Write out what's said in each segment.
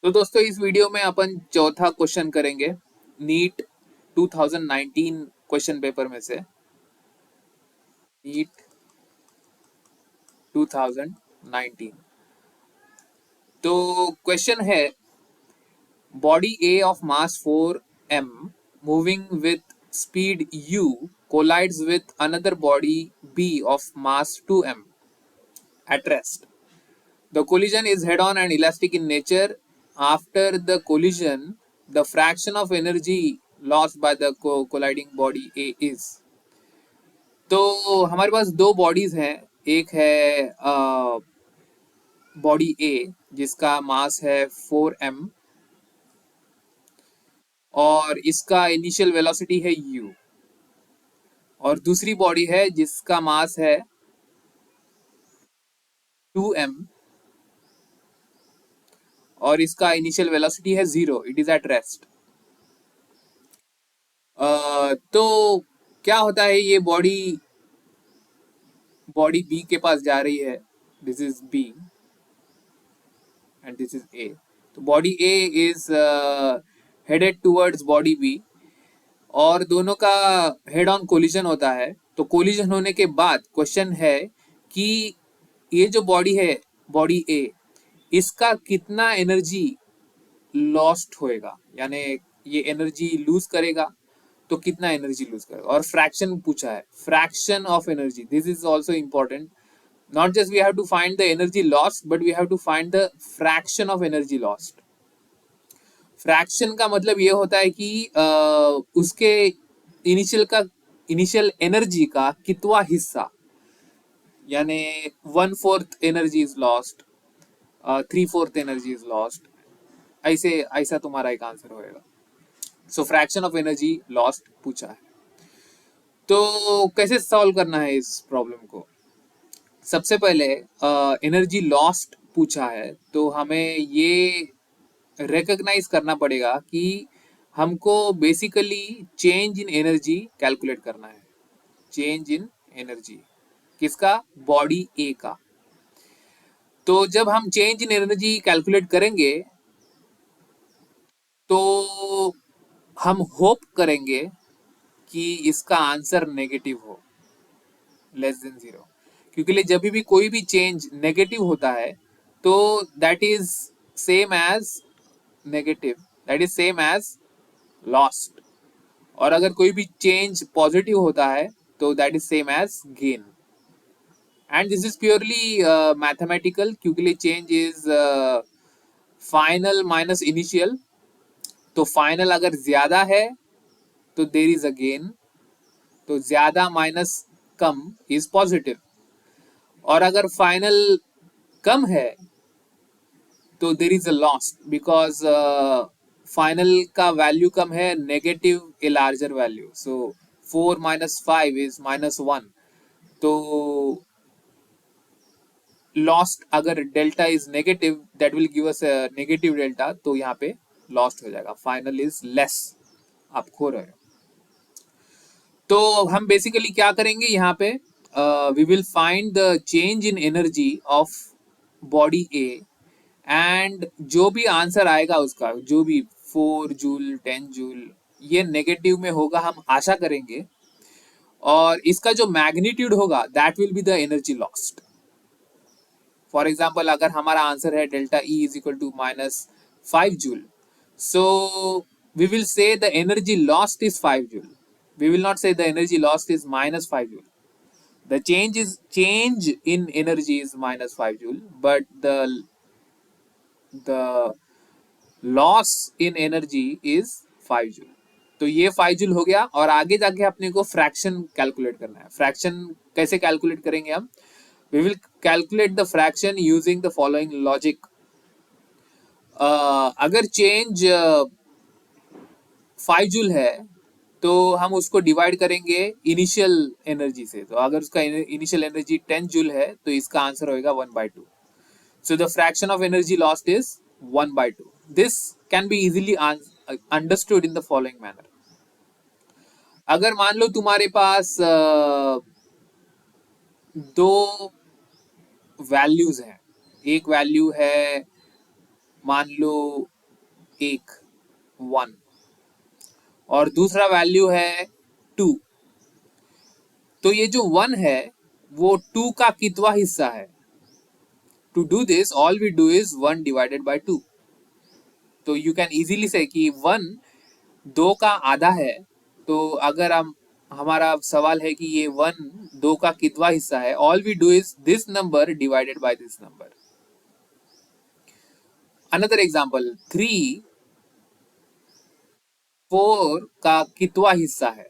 तो दोस्तों इस वीडियो में अपन चौथा क्वेश्चन करेंगे नीट 2019 क्वेश्चन पेपर में से। नीट 2019 तो क्वेश्चन है body A of mass 4m moving with speed u collides with another body b of mass 2m at rest. The collision is head-on and elastic in nature. After the collision, the fraction of energy lost by the colliding body A is. तो हमारे पास दो bodies हैं। एक है body A जिसका मास है 4m और इसका इनिशियल वेलोसिटी है u, और दूसरी बॉडी है जिसका मास है 2m और इसका इनिशियल वेलोसिटी है 0, इट इज एट रेस्ट। तो क्या होता है, ये बॉडी बी के पास जा रही है, this is B and this is A. तो body A is headed towards body B और दोनों का हेड ऑन कोलिजन होता है। तो कोलिजन होने के बाद क्वेश्चन है कि ये जो बॉडी है, बॉडी ए, इसका कितना एनर्जी लॉस्ट होएगा, यानी ये एनर्जी लूज करेगा तो कितना एनर्जी लूज करेगा, और फ्रैक्शन पूछा है, fraction of energy. This is also important. Not just we have to find the energy lost but we have to find the fraction of energy lost. Fraction का मतलब ये होता है कि उसके इनिशियल एनर्जी का कितना हिस्सा, यानी 1/4 energy is lost, 3/4 energy is lost, ऐसा तुम्हारा एक आंसर होएगा। सो फ्रैक्शन ऑफ एनर्जी लॉस्ट पूछा है। तो कैसे सॉल्व करना है इस प्रॉब्लम को? सबसे पहले एनर्जी लॉस्ट पूछा है तो हमें ये रिकॉग्नाइज करना पड़ेगा कि हमको basically change in energy calculate करना है। चेंज इन एनर्जी किसका? बॉडी ए का। तो जब हम चेंज इन एनर्जी कैलकुलेट करेंगे तो हम होप करेंगे कि इसका आंसर नेगेटिव हो, लेस देन 0, क्योंकि जब भी कोई भी चेंज नेगेटिव होता है तो that is same as negative, that is same as lost, और अगर कोई भी चेंज पॉजिटिव होता है तो that is same as gain. And this is purely mathematical, क्योंकि change is final minus initial. तो फाइनल अगर ज्यादा है तो देर इज अ गेन, तो ज्यादा माइनस कम इज पॉजिटिव, और अगर फाइनल कम है तो there is a loss, because final का वैल्यू कम है, negative a larger value. So 4 - 5 is -1। तो लॉस्ट अगर delta is negative, that will give us negative delta, तो यहाँ पे लॉस्ट हो जाएगा। फाइनल इज लेस, आप खो रहे हो। तो हम बेसिकली क्या करेंगे यहाँ पे, we will find the change in energy of body A, and जो भी आंसर आएगा उसका, जो भी 4 जूल 10 जूल, ये नेगेटिव में होगा, हम आशा करेंगे, और इसका जो मैग्नीट्यूड होगा that will be the energy lost. For example अगर हमारा आंसर है delta E is equal to -5 joule, so we will say the energy lost is 5 joule, we will not say the energy lost is -5 joule. The change in energy is -5 joule, but the loss in energy is 5 joule. तो ये 5 joule हो गया, और आगे जाके अपने को fraction calculate करना है। फ्रैक्शन कैसे कैलकुलेट करेंगे हम? We will calculate the fraction using the following logic. अगर चेंज 5 जूल है तो हम उसको डिवाइड करेंगे इनिशियल एनर्जी से। तो अगर उसका इनिशियल एनर्जी 10 जूल है तो इसका आंसर होएगा 1/2। So the fraction of energy lost is 1/2। This can be easily understood in the following manner. अगर मान लो तुम्हारे पास दो वैल्यूज हैं, एक वैल्यू है मान लो एक 1 और दूसरा वैल्यू है 2। तो ये जो 1 है वो 2 का कितवा हिस्सा है? To do this all we do is 1 divided by 2। तो यू कैन इजीली से कि 1 2 का आधा है। तो अगर हम हमारा सवाल है कि ये 1 2 का कितवा हिस्सा है, all we do is this number divided by this number. Another example 3 4 का कितवा हिस्सा है?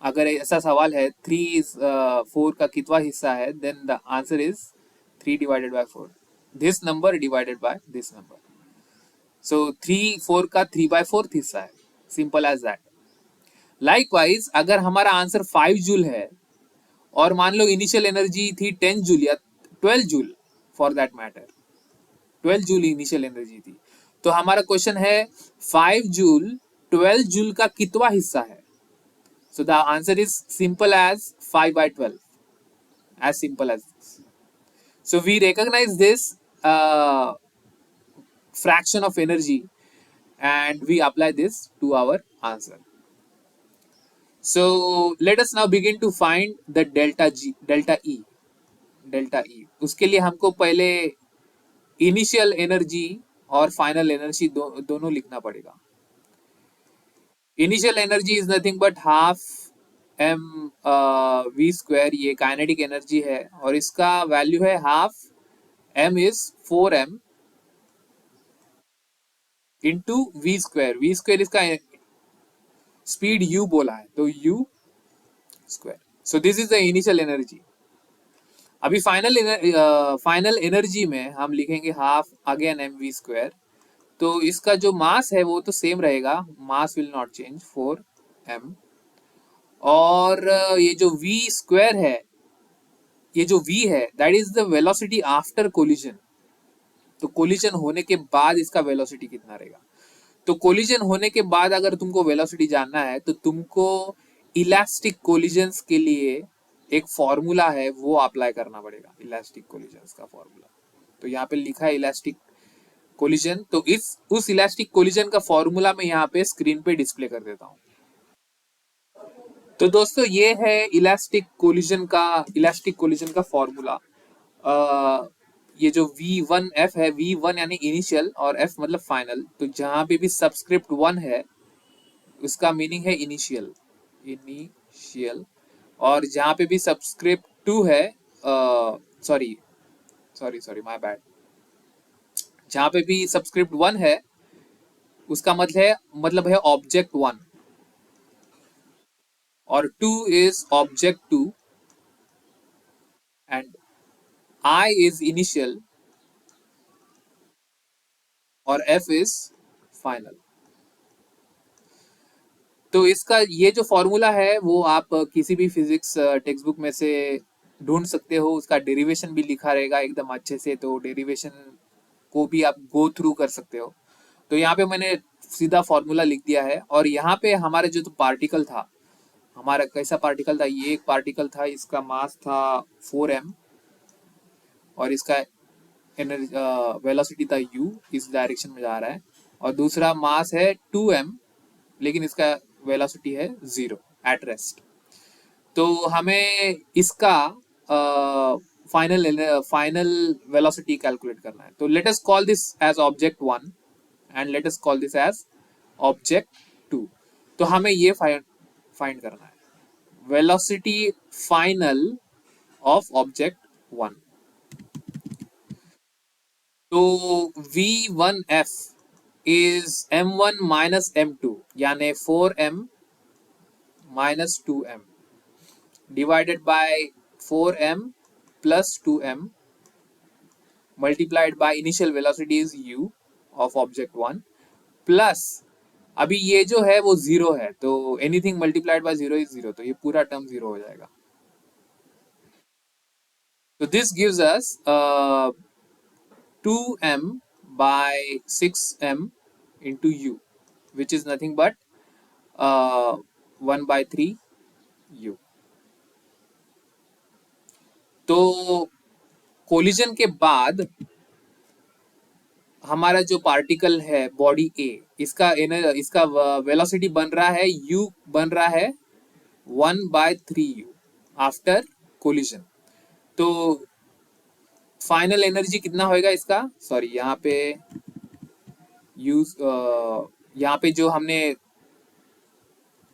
अगर ऐसा सवाल है 3 इज 4 का कितवा हिस्सा है, then the answer is 3 divided by 4, this number divided by this number. So 3 4 का 3 बाय 4 हिस्सा है, सिंपल एज दैट। लाइकवाइज अगर हमारा आंसर 5 जूल है और मान लो इनिशियल एनर्जी थी 10 जूल या 12 joule, for that matter 12 joule initial energy थी, तो हमारा क्वेश्चन है 5 जूल 12 जूल का कितवा हिस्सा है? So the answer is simple as 5 by 12, as simple as this. So we recognize this fraction of energy and we apply this to our answer. So let us now begin to find the delta G, delta E, delta E. उसके लिए हमको पहले initial energy और final energy दोनों लिखना पड़ेगा। Initial energy is nothing but half M V square, ये kinetic energy है और इसका वैल्यू है half M is 4m into V square. V square इसका स्पीड u बोला है तो u square. So this is the initial energy. अभी फाइनल एनर्जी में हम लिखेंगे half again M V square. तो इसका जो मास है वो तो सेम रहेगा, mass will not change 4m। और ये जो v स्क्वायर है, ये जो v है that is the velocity after collision. तो कोलिजन होने के बाद इसका वेलोसिटी कितना रहेगा? तो कोलिजन होने के बाद अगर तुमको वेलोसिटी जानना है तो तुमको इलास्टिक कोलिजन्स के लिए एक फॉर्मूला है वो अप्लाई करना पड़ेगा, इलास्टिक कोलिजन्स का फॉर्मूला। तो यहाँ पे लिखा है इलास्टिक कोलिजन, तो इस उस इलास्टिक कोलिजन का फॉर्मूला मैं यहाँ पे स्क्रीन पे डिस्प्ले कर देता हूँ। तो दोस्तों ये है इलास्टिक कोलिजन का फॉर्मूला। ये जो V1F है, V1 यानी इनिशियल और F मतलब फाइनल, तो जहां पे भी सबस्क्रिप्ट 1 है उसका मीनिंग है इनिशियल, इनिशियल। और जहां पे भी सबस्क्रिप्ट 2 है, sorry sorry sorry my bad, जहां पे भी सबस्क्रिप्ट 1 है उसका मतलब है ऑब्जेक्ट 1 और 2 is object 2 and I is initial और F इज फाइनल। तो इसका ये जो फॉर्मूला है वो आप किसी भी फिजिक्स टेक्स्ट बुक में से ढूंढ सकते हो, उसका डेरिवेशन भी लिखा रहेगा एकदम अच्छे से, तो डेरिवेशन को भी आप गो थ्रू कर सकते हो। तो यहाँ पे मैंने सीधा फॉर्मूला लिख दिया है और यहाँ पे हमारा जो तो पार्टिकल था, हमारा कैसा पार्टिकल था, ये एक पार्टिकल था, इसका मास था 4m और इसका एनर्जी वेलोसिटी था u, इस डायरेक्शन में जा रहा है, और दूसरा मास है 2m लेकिन इसका वेलोसिटी है 0 एट रेस्ट। तो हमें इसका फाइनल वेलोसिटी कैलकुलेट करना है। तो let us call this as object 1 and let us call this as object 2। तो हमें ये फाइंड करना है वेलोसिटी फाइनल ऑफ ऑब्जेक्ट 1। तो V1F is m1 minus m2 यानी 4m minus 2m divided by 4m plus 2m multiplied by initial velocity is u of object 1 plus अभी ये जो है वो 0 है, तो एनीथिंग मल्टीप्लाइड बाय 0 इज 0, तो ये पूरा टर्म 0 हो जाएगा। तो this gives us 2m by 6m into u which is nothing but 1 by 3 u। तो कोलिजन के बाद हमारा जो पार्टिकल है बॉडी ए, इसका वेलोसिटी बन रहा है u, बन रहा है 1/3u आफ्टर कोलिजन। तो फाइनल एनर्जी कितना होएगा इसका, सॉरी यहाँ पे यूज, यहाँ पे जो हमने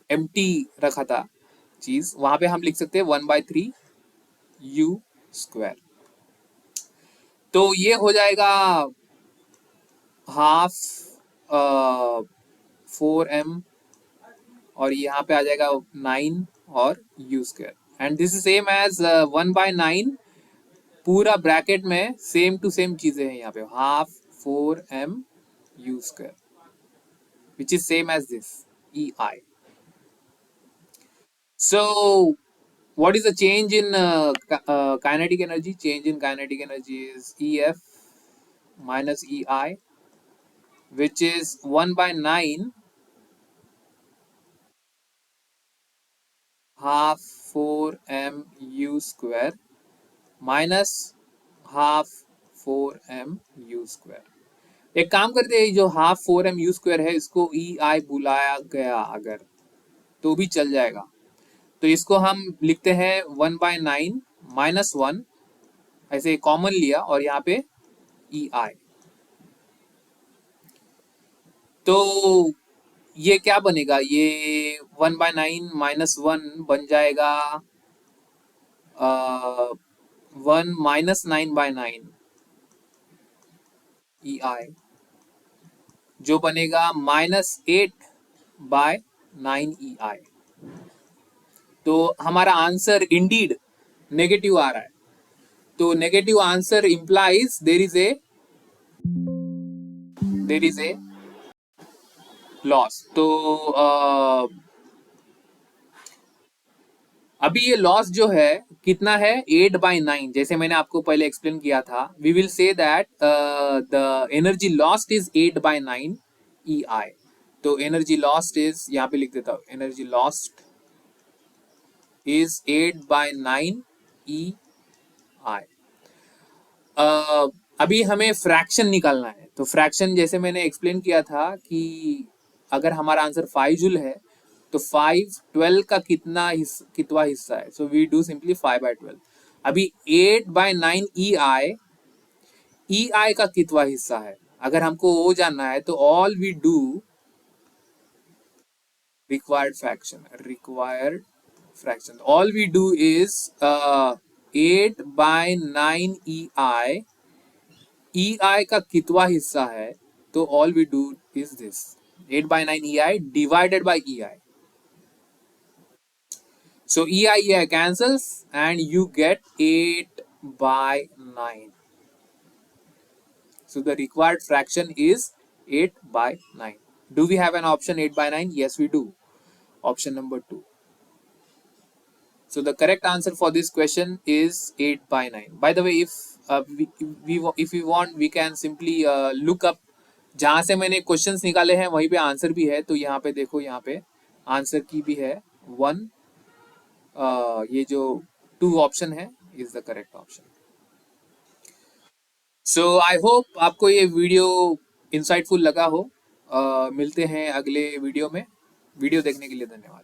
एम्प्टी रखा था चीज, वहां पे हम लिख सकते हैं 1/3u²। तो ये हो जाएगा हाफ 4m, और यहाँ पे आ जाएगा 9 और u², and this is same as 1/9, पूरा ब्रैकेट में सेम टू सेम चीजें हैं यहाँ पे, half 4m u², which is same as this EI. So what is the change in kinetic energy? Change in kinetic energy is EF minus EI, which is 1/9 half 4mu² minus half 4mu²। एक काम करते हैं, जो half 4mu² है इसको EI बुलाया गया अगर, तो भी चल जाएगा। तो इसको हम लिखते हैं 1/9 -1, ऐसे कॉमन लिया और यहाँ पे EI। तो ये क्या बनेगा, ये 1/9 -1 बन जाएगा 1 -9/9 EI, जो बनेगा -8/9 EI। तो हमारा आंसर इंडीड नेगेटिव आ रहा है। तो negative answer implies there is a loss. तो अभी ये लॉस जो है कितना है, 8/9, जैसे मैंने आपको पहले एक्सप्लेन किया था। We will say that the energy lost is 8/9 EI। तो एनर्जी लॉस्ट इज, यहाँ पे लिख देता हूँ, एनर्जी लॉस्ट इज 8/9 EI। अभी हमें फ्रैक्शन निकालना है। तो फ्रैक्शन जैसे मैंने एक्सप्लेन किया था कि अगर हमारा आंसर 5 जूल है तो 5 12 का कितवा हिस्सा है, सो वी डू सिंपली 5/12। अभी 8/9 EI का कितवा हिस्सा है, अगर हमको वो जानना है तो all we do required fraction, all we do is 8/9 EI का कितवा हिस्सा है, तो all we do is this 8/9 EI divided by EI. So EI cancels and you get 8/9. So the required fraction is 8/9. Do we have an option 8/9? Yes, we do. Option number 2. So the correct answer for this question is 8/9. By the way, if we want, we can simply look up, जहां से मैंने questions निकाले हैं वहीं पे answer भी है। तो यहाँ पे देखो, यहाँ पे आंसर की भी है 1, ये जो 2 ऑप्शन है is the correct option. So I hope आपको ये वीडियो इंसाइटफुल लगा हो। मिलते हैं अगले वीडियो में। वीडियो देखने के लिए धन्यवाद।